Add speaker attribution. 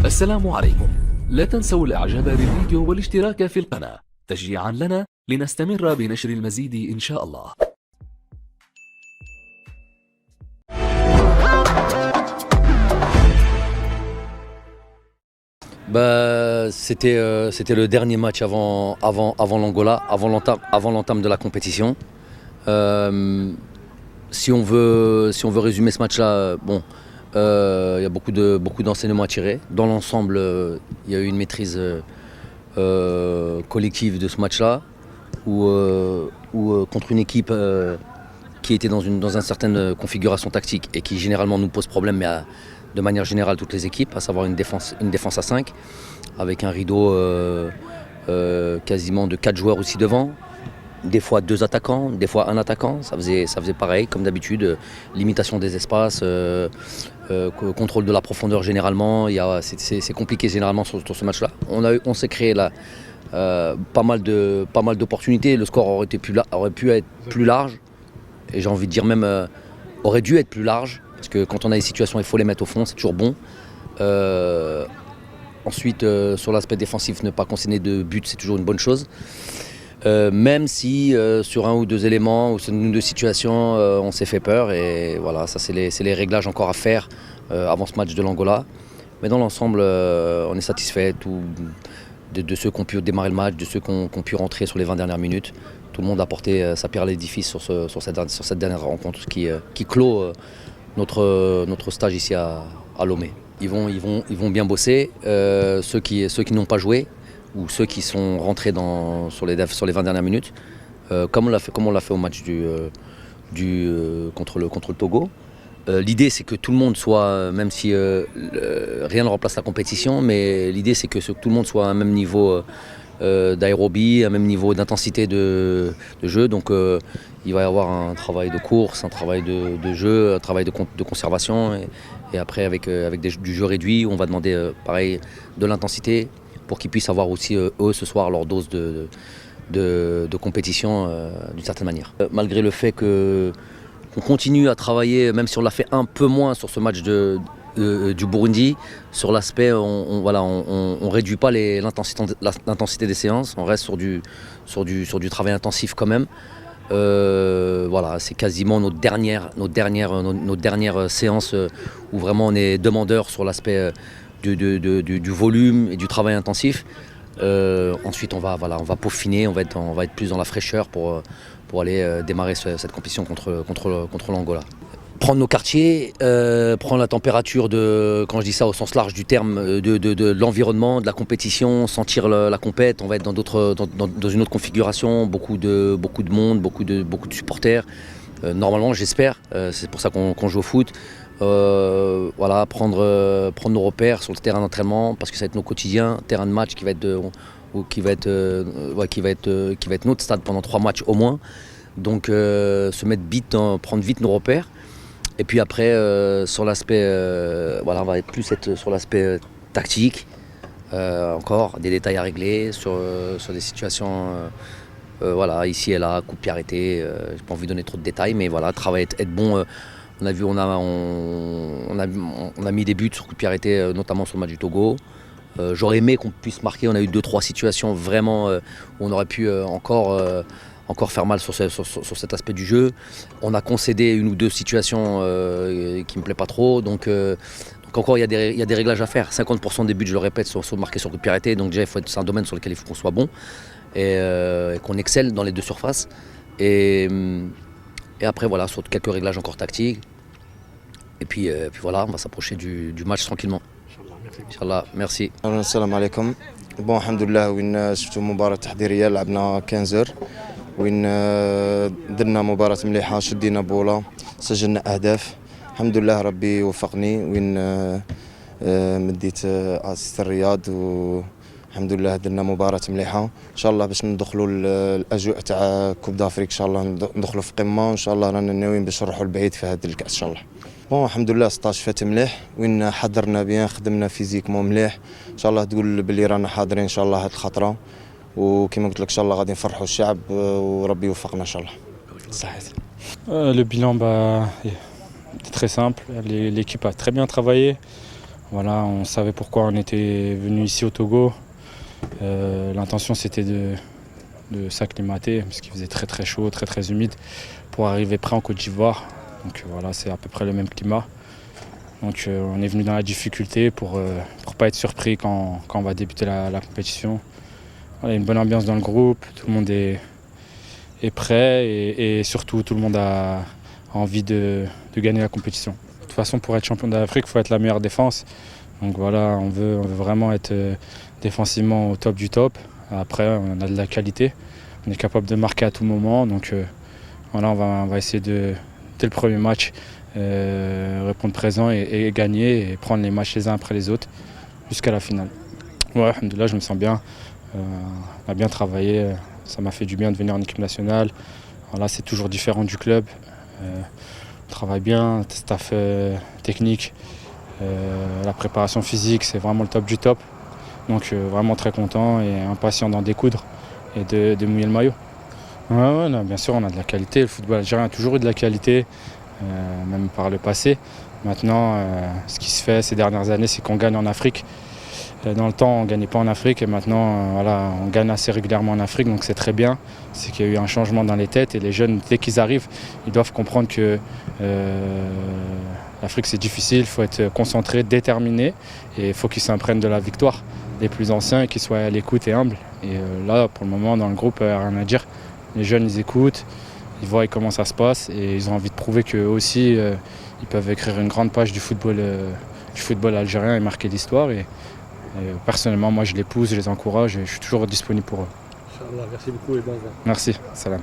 Speaker 1: السلام عليكم. لا تنسوا الاعجاب بالفيديو والاشتراك في القناة تشجيعا لنا لنستمر بنشر المزيد إن شاء الله.
Speaker 2: C'était le dernier match avant l'Angola, avant l'entame de la compétition. Si on veut résumer ce match-là, il y a beaucoup d'enseignements à tirer. Dans l'ensemble, il y a eu une maîtrise collective de ce match-là, où contre une équipe qui était dans une certaine configuration tactique et qui généralement nous pose problème, mais de manière générale toutes les équipes, à savoir une défense à 5, avec un rideau quasiment de 4 joueurs aussi devant, des fois 2 attaquants, des fois 1 attaquant, ça faisait pareil comme d'habitude, limitation des espaces, contrôle de la profondeur généralement, c'est compliqué généralement sur ce match-là. On s'est créé là pas mal d'opportunités, le score aurait pu être plus large, et j'ai envie de dire même aurait dû être plus large, parce que quand on a des situations il faut les mettre au fond, c'est toujours bon. Ensuite sur l'aspect défensif, ne pas concéder de but, c'est toujours une bonne chose. Même si sur 1 ou 2 éléments ou sur une ou 2 situations on s'est fait peur, et voilà, ça c'est les réglages encore à faire avant ce match de l'Angola. Mais dans l'ensemble on est satisfait de ceux qui ont pu démarrer le match, de ceux qui ont pu rentrer sur les 20 dernières minutes. Tout le monde a apporté sa pierre à l'édifice sur cette dernière rencontre qui clôt notre stage ici à Lomé. Ils vont bien bosser, ceux qui n'ont pas joué ou ceux qui sont rentrés sur les 20 dernières minutes, comme on l'a fait au match contre le Togo. L'idée c'est que tout le monde soit, même si rien ne remplace la compétition, mais l'idée c'est que tout le monde soit à un même niveau d'aérobie, un même niveau d'intensité de jeu. Donc il va y avoir un travail de course, un travail de jeu, un travail de conservation, et après avec du jeu réduit, on va demander pareil de l'intensité pour qu'ils puissent avoir aussi eux ce soir leur dose de compétition d'une certaine manière. Malgré le fait qu'on continue à travailler, même si on l'a fait un peu moins sur ce match du Burundi, sur l'aspect, on réduit pas l'intensité des séances, on reste sur du travail intensif quand même. Voilà, c'est quasiment nos dernières séances où vraiment on est demandeur sur l'aspect du volume et du travail intensif. Ensuite on va peaufiner, on va être plus dans la fraîcheur pour aller démarrer cette compétition contre l'Angola. Prendre nos quartiers, prendre la température quand je dis ça au sens large du terme, de l'environnement, de la compétition, sentir la compète. On va être dans une autre configuration, beaucoup de monde, beaucoup de supporters. Normalement, j'espère, c'est pour ça qu'on joue au foot. Voilà, prendre nos repères sur le terrain d'entraînement, parce que ça va être nos quotidiens, terrain de match qui va être notre stade pendant 3 matchs au moins. Donc se mettre prendre vite nos repères. Et puis après sur l'aspect, on va plus être sur l'aspect tactique, encore des détails à régler sur des situations, ici et là, coup de pied arrêté. J'ai pas envie de donner trop de détails, mais voilà, travailler, être bon. On a mis des buts sur coup de pied arrêté, notamment sur le match du Togo. J'aurais aimé qu'on puisse marquer. On a eu 2-3 situations vraiment où on aurait pu encore faire mal sur cet aspect du jeu. On a concédé 1 ou 2 situations qui me plaît pas trop. Donc encore, il y a des réglages à faire. 50% des buts, je le répète, sont marqués sur coup de pied arrêté. Donc déjà, c'est un domaine sur lequel il faut qu'on soit bon et qu'on excelle dans les 2 surfaces. Et après, voilà, sur quelques réglages encore tactiques. Et puis voilà, on va s'approcher du match tranquillement. Inch'Allah, merci.
Speaker 3: Assalamu alaikum. Bon, alhamdoulilah, وين شفتوا مباراة تحضيرية لعبنا 15 وين درنا مباراة مليحة، شدينا بولا، سجلنا أهداف. الحمد لله ربي وفقني وين مديت أسيست الرياض، والحمد لله درنا مباراة مليحة إن شاء الله باش ندخلوا الأجواء تاع كوب دافريك، إن شاء الله ندخلوا في قمة، وإن شاء الله رانا ناويين باش نروحوا البعيد في هذا الكأس إن شاء الله. بون الحمد لله 16 فات مليح، وين حضرنا بيان، خدمنا فيزيكمون مليح، ان شاء الله تقول بلي رانا حاضرين ان شاء الله هاد الخطره، وكما قلت لك ان شاء الله غادي نفرحوا الشعب وربي يوفقنا ان شاء الله. صحيت.
Speaker 4: Le bilan est très simple, l'équipe a très bien travaillé, Voilà, on savait pourquoi on était venu ici au Togo. L'intention c'était de s'acclimater parce qu'il faisait très très chaud, très très humide pour arriver prêt en Côte d'Ivoire. Donc voilà, c'est à peu près le même climat. Donc on est venu dans la difficulté pour pas être surpris quand on va débuter la compétition. Voilà, il y a une bonne ambiance dans le groupe, tout le monde est prêt et surtout tout le monde a envie de gagner la compétition. De toute façon, pour être champion d'Afrique, il faut être la meilleure défense. Donc voilà, on veut vraiment être défensivement au top du top. Après, on a de la qualité, on est capable de marquer à tout moment. Donc voilà, on va essayer dès le premier match, répondre présent et gagner et prendre les matchs les uns après les autres jusqu'à la finale. Ouais, alhamdoulilah, je me sens bien. On a bien travaillé, ça m'a fait du bien de venir en équipe nationale. Voilà, c'est toujours différent du club. On travaille bien, staff technique, la préparation physique, c'est vraiment le top du top. Donc vraiment très content et impatient d'en découdre et de mouiller le maillot. Ouais, non, bien sûr, on a de la qualité. Le football algérien a toujours eu de la qualité, même par le passé. Maintenant, ce qui se fait ces dernières années, c'est qu'on gagne en Afrique. Dans le temps, on ne gagnait pas en Afrique et maintenant, voilà, on gagne assez régulièrement en Afrique, donc c'est très bien. C'est qu'il y a eu un changement dans les têtes et les jeunes, dès qu'ils arrivent, ils doivent comprendre que l'Afrique c'est difficile, il faut être concentré, déterminé et il faut qu'ils s'imprègnent de la victoire. Les plus anciens et qu'ils soient à l'écoute et humbles. Et là, pour le moment, dans le groupe, rien à dire. Les jeunes, ils écoutent, ils voient comment ça se passe et ils ont envie de prouver qu'eux aussi, ils peuvent écrire une grande page du football algérien et marquer l'histoire. Et personnellement, moi je les pousse, je les encourage et je suis toujours disponible pour eux.
Speaker 5: Inch'Allah, merci beaucoup et bon vent.
Speaker 4: Merci, salam.